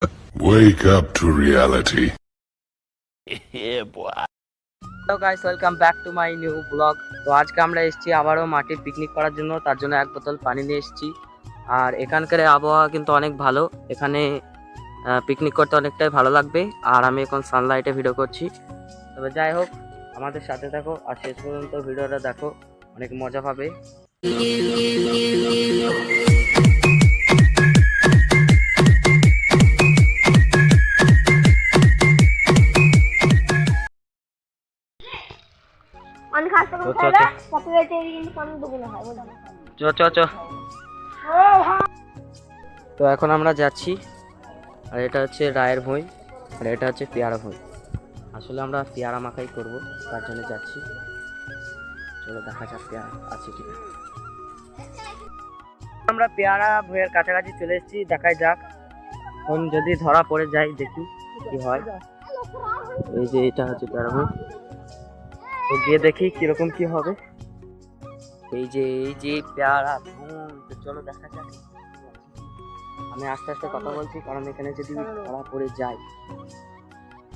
Wake up to reality. Yeah, boy. Hello guys, welcome back to my new blog. তো আজকে আমরা এসেছি আবারও মাটির পিকনিক করার জন্য। তার জন্য এক বোতল পানি নিয়ে এসেছি। আর এখানকার আবহাওয়া কিন্তু অনেক ভালো। এখানে পিকনিক করতে অনেকটাই ভালো লাগবে। আর আমি এখন সানলাইটে ভিডিও করছি। তবে যাই হোক, আমাদের সাথে থাকো আর শেষ পর্যন্ত ভিডিওটা দেখো, অনেক মজা পাবে। তো এখন আমরা যাচ্ছি, আর এটা হচ্ছে রায়ের ভুঁই, আর এটা হচ্ছে পেয়ারা ভুঁই। আসলে আমরা পেয়ারা মাখাই করব, তার জন্য যাচ্ছি। চলো দেখা যাক পেয়ারা আছে কিনা। আমরা পেয়ারা ভুঁইয়ের কাছাকাছি চলে এসেছি, দেখাই যাক। এখন যদি ধরা পড়ে যায় দেখি কি হয়। এই যে এটা হচ্ছে পেয়ারা ভুঁই, তো গিয়ে দেখি কিরকম কি হবে। এই যে পেয়ারা ভুঁই, তো চলো দেখা যাক। আমি আস্তে আস্তে কথা বলছি, কারণ এখানে যদি ধরা পড়ে যায়,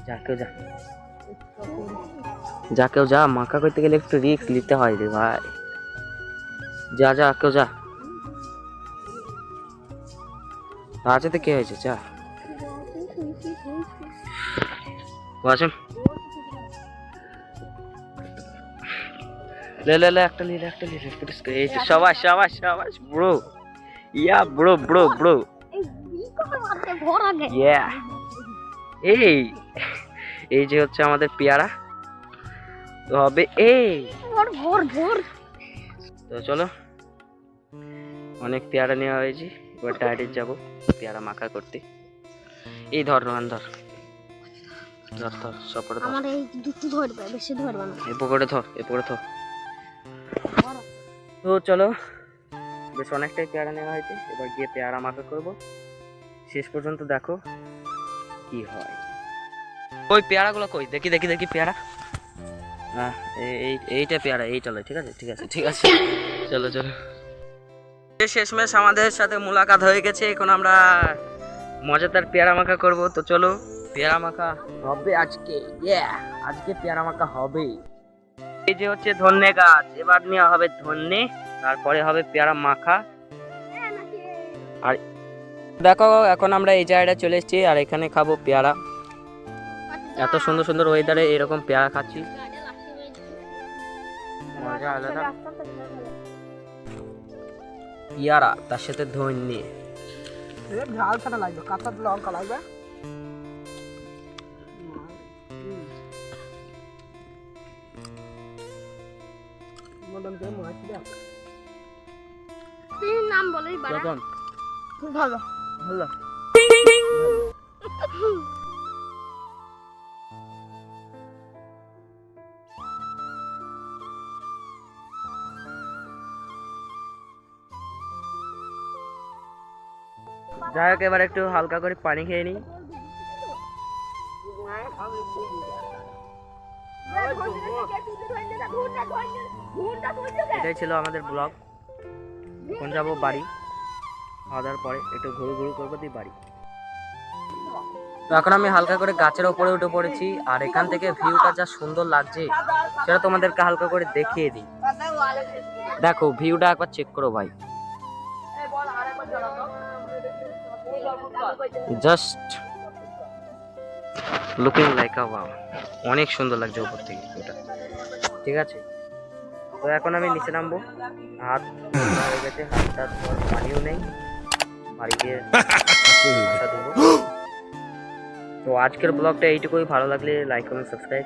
যা কেউ যা মাখা করতে গেলে একটু রিস্ক নিতে হয় রে ভাই। যা কেউ যা। আছে তো কে হয়েছে, যা আসুন। লে একটা লিলে এই তো সবাই ব্রো। Yeah bro yeah. এই যে হচ্ছে আমাদের পেয়ারা, তো হবে এই। তো চলো, অনেক পেয়ারা নেওয়া হয়েছে, এবার ডাইরেক্ট যাবো পেয়ারা মাখা করতে। এই ধর রোহান, ধর সপরে ধর, আমার এই দুটো ধরবে, বেশি ধরবে না। এই পকেটে ধর। তো চলো, বেশ অনেকটাই পেয়ারা নেওয়া হয়েছে, এবার গিয়ে পেয়ারা মাখা করব। শেষ পর্যন্ত দেখো কি হয়। ওই পেয়ারাগুলো কই, দেখি পেয়ারা। হ্যাঁ, এইটা পেয়ারা, এইটা লয়। ঠিক আছে চলো। শেষমেশ আমাদের সাথে মুলাকাত হয়ে গেছে। এখন আমরা মজাদার পেয়ারা মাখা করব। তো চলো, পেয়ারা মাখা হবে আজকে। আজকে পেয়ারা মাখা হবে। এই যে হচ্ছে ধন্যে গাছ, এবার নেওয়া হবে ধন্যে, তারপরে হবে পেয়ারা মাখা। আর দেখো, এখন আমরা এই জায়গাটা চলে এসেছি, আর এখানে খাবো পেয়ারা। এত সুন্দর ওয়েদারে এরকম পেয়ারা খাচ্ছি, মজা আলাদা। পেয়ারা তার সাথে ধন্যে, ঝাল ছাড়া লাগবে, কাঁচা লঙ্কা লাগবে। নাম বলেই বাড়া। খুব ভালো। যাই হোক, এবার একটু হালকা করে পানি খেয়ে নিই। এটাই ছিল আমাদের ব্লগ। এখন যাবো বাড়ি, খাওয়া দাওয়ার পরে একটু ঘুরু করবো দিয়ে বাড়ি। তো এখন আমি হালকা করে গাছের ওপরে উঠে পড়েছি, আর এখান থেকে ভিউটা যা সুন্দর লাগছে সেটা তোমাদেরকে হালকা করে দেখিয়ে দিই। দেখো ভিউটা একবার চেক করো ভাই, জাস্ট লুকিং লাইক আ ওয়াও। অনেক সুন্দর লাগছে উপর থেকে ভিউটা। ঠিক আছে, তো এখন আমি নিচে নামবো। হাত হয়ে গেছে, হাতটার পর পানিও নেই, বাড়ি গিয়ে হাতটা ধোবো। তো আজকের ব্লগটা এইটুকুই। ভালো লাগলে লাইক কমেন্ট সাবস্ক্রাইব।